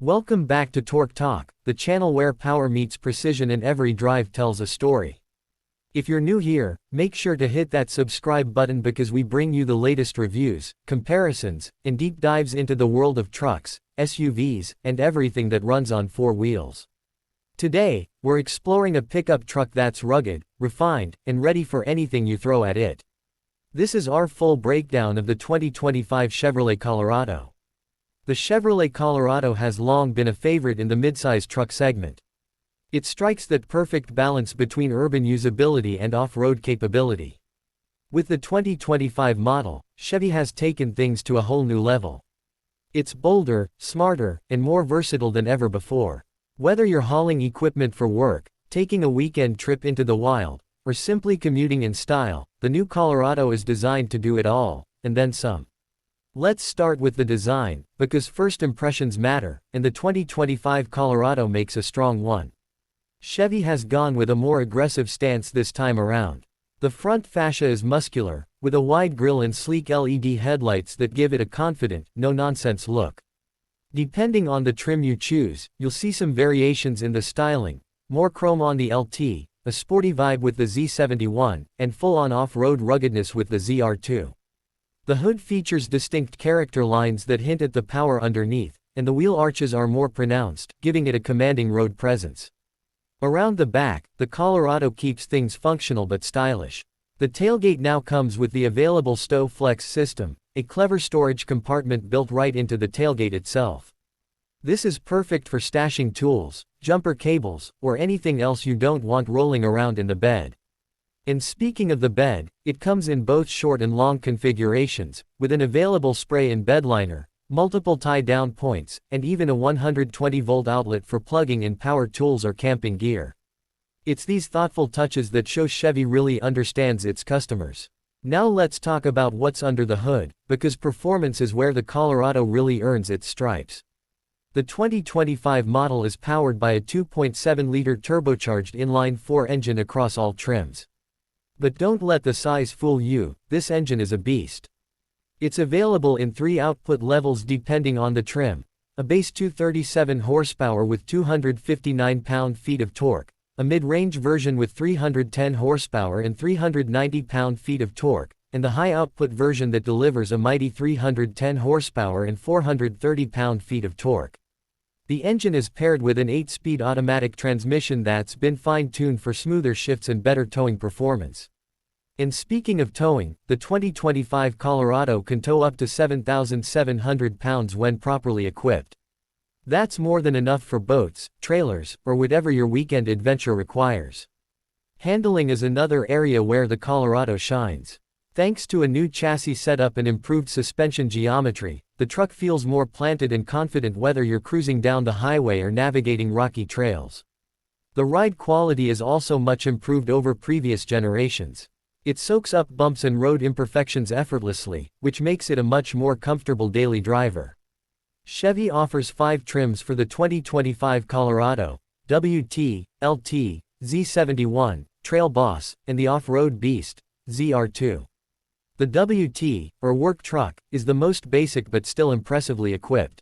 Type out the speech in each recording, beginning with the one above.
Welcome back to Torque Talk, the channel where power meets precision and every drive tells a story. If you're new here, make sure to hit that subscribe button because we bring you the latest reviews, comparisons, and deep dives into the world of trucks, SUVs, and everything that runs on four wheels. Today, we're exploring a pickup truck that's rugged, refined, and ready for anything you throw at it. This is our full breakdown of the 2025 Chevrolet Colorado. The Chevrolet Colorado has long been a favorite in the midsize truck segment. It strikes that perfect balance between urban usability and off-road capability. With the 2025 model, Chevy has taken things to a whole new level. It's bolder, smarter, and more versatile than ever before. Whether you're hauling equipment for work, taking a weekend trip into the wild, or simply commuting in style, the new Colorado is designed to do it all, and then some. Let's start with the design, because first impressions matter, and the 2025 Colorado makes a strong one. Chevy has gone with a more aggressive stance this time around. The front fascia is muscular, with a wide grille and sleek LED headlights that give it a confident, no-nonsense look. Depending on the trim you choose, you'll see some variations in the styling: more chrome on the LT, a sporty vibe with the Z71, and full-on off-road ruggedness with the ZR2. The hood features distinct character lines that hint at the power underneath, and the wheel arches are more pronounced, giving it a commanding road presence. Around the back, the Colorado keeps things functional but stylish. The tailgate now comes with the available Stow Flex system, a clever storage compartment built right into the tailgate itself. This is perfect for stashing tools, jumper cables, or anything else you don't want rolling around in the bed. And speaking of the bed, it comes in both short and long configurations, with an available spray-in bed liner, multiple tie-down points, and even a 120-volt outlet for plugging in power tools or camping gear. It's these thoughtful touches that show Chevy really understands its customers. Now let's talk about what's under the hood, because performance is where the Colorado really earns its stripes. The 2025 model is powered by a 2.7-liter turbocharged inline-4 engine across all trims. But don't let the size fool you, this engine is a beast. It's available in 3 output levels depending on the trim: a base 237 horsepower with 259 pound-feet of torque, a mid-range version with 310 horsepower and 390 pound-feet of torque, and the high-output version that delivers a mighty 310 horsepower and 430 pound-feet of torque. The engine is paired with an 8-speed automatic transmission that's been fine-tuned for smoother shifts and better towing performance. And speaking of towing, the 2025 Colorado can tow up to 7,700 pounds when properly equipped. That's more than enough for boats, trailers, or whatever your weekend adventure requires. Handling is another area where the Colorado shines. Thanks to a new chassis setup and improved suspension geometry, the truck feels more planted and confident whether you're cruising down the highway or navigating rocky trails. The ride quality is also much improved over previous generations. It soaks up bumps and road imperfections effortlessly, which makes it a much more comfortable daily driver. Chevy offers 5 trims for the 2025 Colorado: WT, LT, Z71, Trail Boss, and the Off-Road Beast, ZR2. The WT, or work truck, is the most basic but still impressively equipped.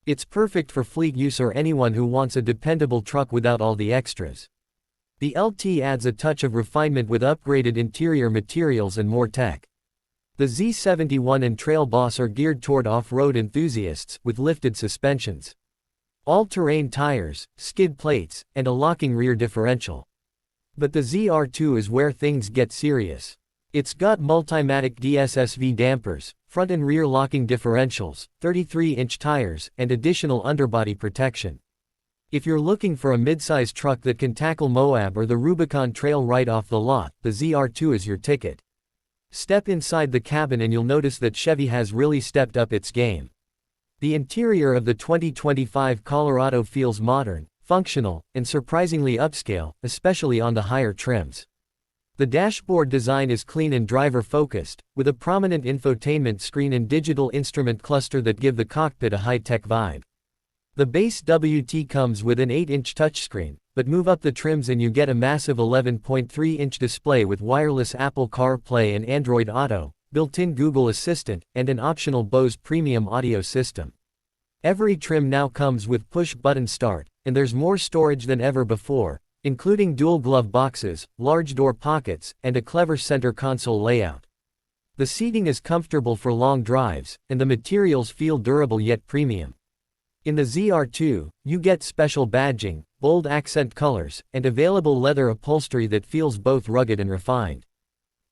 It's perfect for fleet use or anyone who wants a dependable truck without all the extras. The LT adds a touch of refinement with upgraded interior materials and more tech. The Z71 and Trail Boss are geared toward off-road enthusiasts, with lifted suspensions, all-terrain tires, skid plates, and a locking rear differential. But the ZR2 is where things get serious. It's got Multimatic DSSV dampers, front and rear locking differentials, 33-inch tires, and additional underbody protection. If you're looking for a midsize truck that can tackle Moab or the Rubicon Trail right off the lot, the ZR2 is your ticket. Step inside the cabin and you'll notice that Chevy has really stepped up its game. The interior of the 2025 Colorado feels modern, functional, and surprisingly upscale, especially on the higher trims. The dashboard design is clean and driver-focused, with a prominent infotainment screen and digital instrument cluster that give the cockpit a high-tech vibe. The base WT comes with an 8-inch touchscreen, but move up the trims and you get a massive 11.3-inch display with wireless Apple CarPlay and Android Auto, built-in Google Assistant, and an optional Bose premium audio system. Every trim now comes with push-button start, and there's more storage than ever before, including dual glove boxes, large door pockets, and a clever center console layout. The seating is comfortable for long drives, and the materials feel durable yet premium. In the ZR2, you get special badging, bold accent colors, and available leather upholstery that feels both rugged and refined.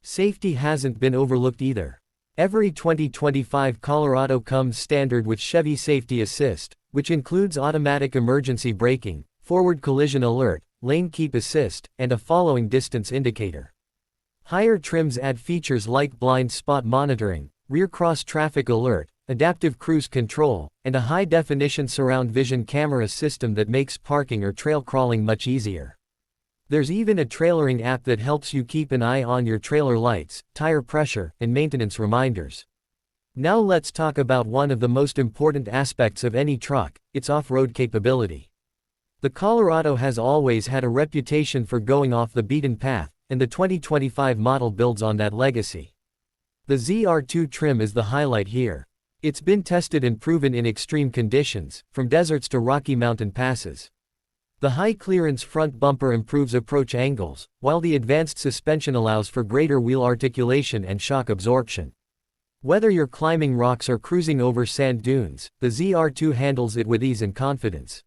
Safety hasn't been overlooked either. Every 2025 Colorado comes standard with Chevy Safety Assist, which includes automatic emergency braking, forward collision alert, lane keep assist, and a following distance indicator. Higher trims add features like blind spot monitoring, rear cross traffic alert, adaptive cruise control, and a high-definition surround vision camera system that makes parking or trail crawling much easier. There's even a trailering app that helps you keep an eye on your trailer lights, tire pressure, and maintenance reminders. Now let's talk about one of the most important aspects of any truck, its off-road capability. The Colorado has always had a reputation for going off the beaten path, and the 2025 model builds on that legacy. The ZR2 trim is the highlight here. It's been tested and proven in extreme conditions, from deserts to Rocky Mountain passes. The high-clearance front bumper improves approach angles, while the advanced suspension allows for greater wheel articulation and shock absorption. Whether you're climbing rocks or cruising over sand dunes, the ZR2 handles it with ease and confidence.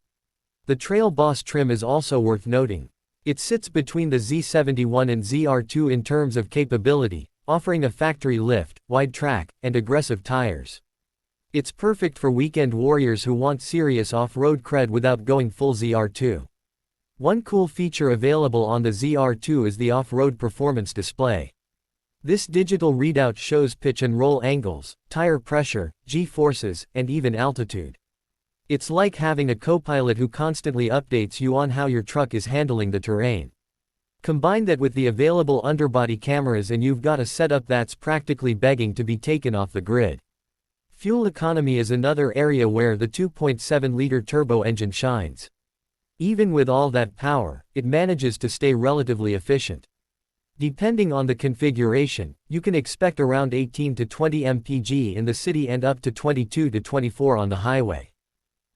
The Trail Boss trim is also worth noting. It sits between the Z71 and ZR2 in terms of capability, offering a factory lift, wide track, and aggressive tires. It's perfect for weekend warriors who want serious off-road cred without going full ZR2. One cool feature available on the ZR2 is the off-road performance display. This digital readout shows pitch and roll angles, tire pressure, G-forces, and even altitude. It's like having a co-pilot who constantly updates you on how your truck is handling the terrain. Combine that with the available underbody cameras and you've got a setup that's practically begging to be taken off the grid. Fuel economy is another area where the 2.7-liter turbo engine shines. Even with all that power, it manages to stay relatively efficient. Depending on the configuration, you can expect around 18 to 20 mpg in the city and up to 22 to 24 on the highway.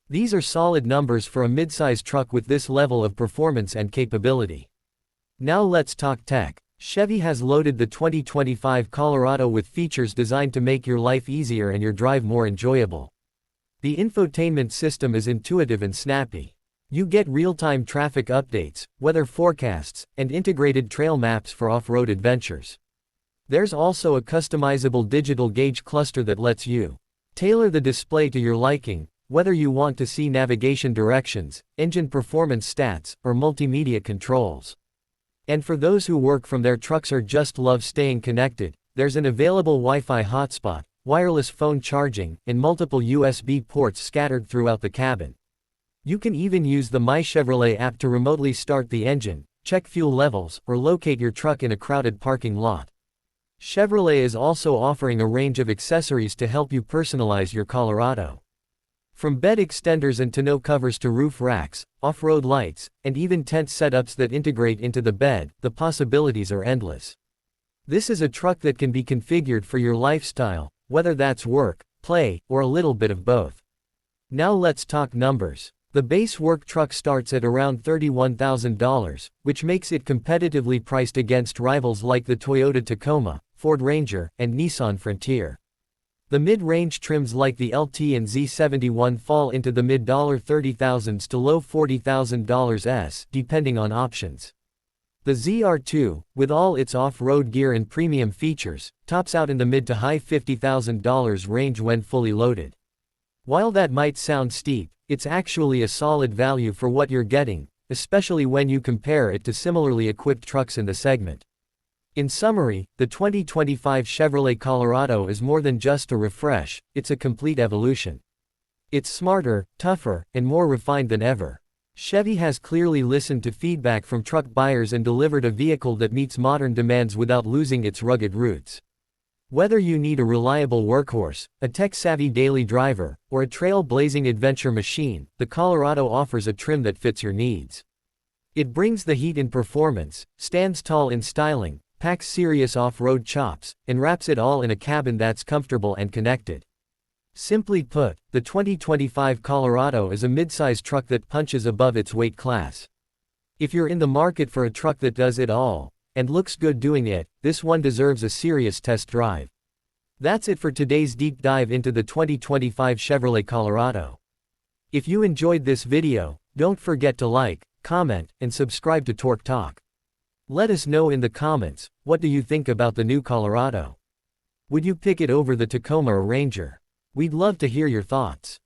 These are solid numbers for a midsize truck with this level of performance and capability. Now let's talk tech. Chevy has loaded the 2025 Colorado with features designed to make your life easier and your drive more enjoyable. The infotainment system is intuitive and snappy. You get real-time traffic updates, weather forecasts, and integrated trail maps for off-road adventures. There's also a customizable digital gauge cluster that lets you tailor the display to your liking, whether you want to see navigation directions, engine performance stats, or multimedia controls. And for those who work from their trucks or just love staying connected, there's an available Wi-Fi hotspot, wireless phone charging, and multiple USB ports scattered throughout the cabin. You can even use the My Chevrolet app to remotely start the engine, check fuel levels, or locate your truck in a crowded parking lot. Chevrolet is also offering a range of accessories to help you personalize your Colorado. From bed extenders and tonneau covers to roof racks, off-road lights, and even tent setups that integrate into the bed, the possibilities are endless. This is a truck that can be configured for your lifestyle, whether that's work, play, or a little bit of both. Now let's talk numbers. The base work truck starts at around $31,000, which makes it competitively priced against rivals like the Toyota Tacoma, Ford Ranger, and Nissan Frontier. The mid-range trims like the LT and Z71 fall into the mid-$30,000s to low $40,000s, depending on options. The ZR2, with all its off-road gear and premium features, tops out in the mid to high $50,000 range when fully loaded. While that might sound steep, it's actually a solid value for what you're getting, especially when you compare it to similarly equipped trucks in the segment. In summary, the 2025 Chevrolet Colorado is more than just a refresh, it's a complete evolution. It's smarter, tougher, and more refined than ever. Chevy has clearly listened to feedback from truck buyers and delivered a vehicle that meets modern demands without losing its rugged roots. Whether you need a reliable workhorse, a tech-savvy daily driver, or a trail-blazing adventure machine, the Colorado offers a trim that fits your needs. It brings the heat in performance, stands tall in styling, packs serious off-road chops, and wraps it all in a cabin that's comfortable and connected. Simply put, the 2025 Colorado is a midsize truck that punches above its weight class. If you're in the market for a truck that does it all, and looks good doing it, this one deserves a serious test drive. That's it for today's deep dive into the 2025 Chevrolet Colorado. If you enjoyed this video, don't forget to like, comment, and subscribe to Torque Talk. Let us know in the comments, what do you think about the new Colorado? Would you pick it over the Tacoma or Ranger? We'd love to hear your thoughts.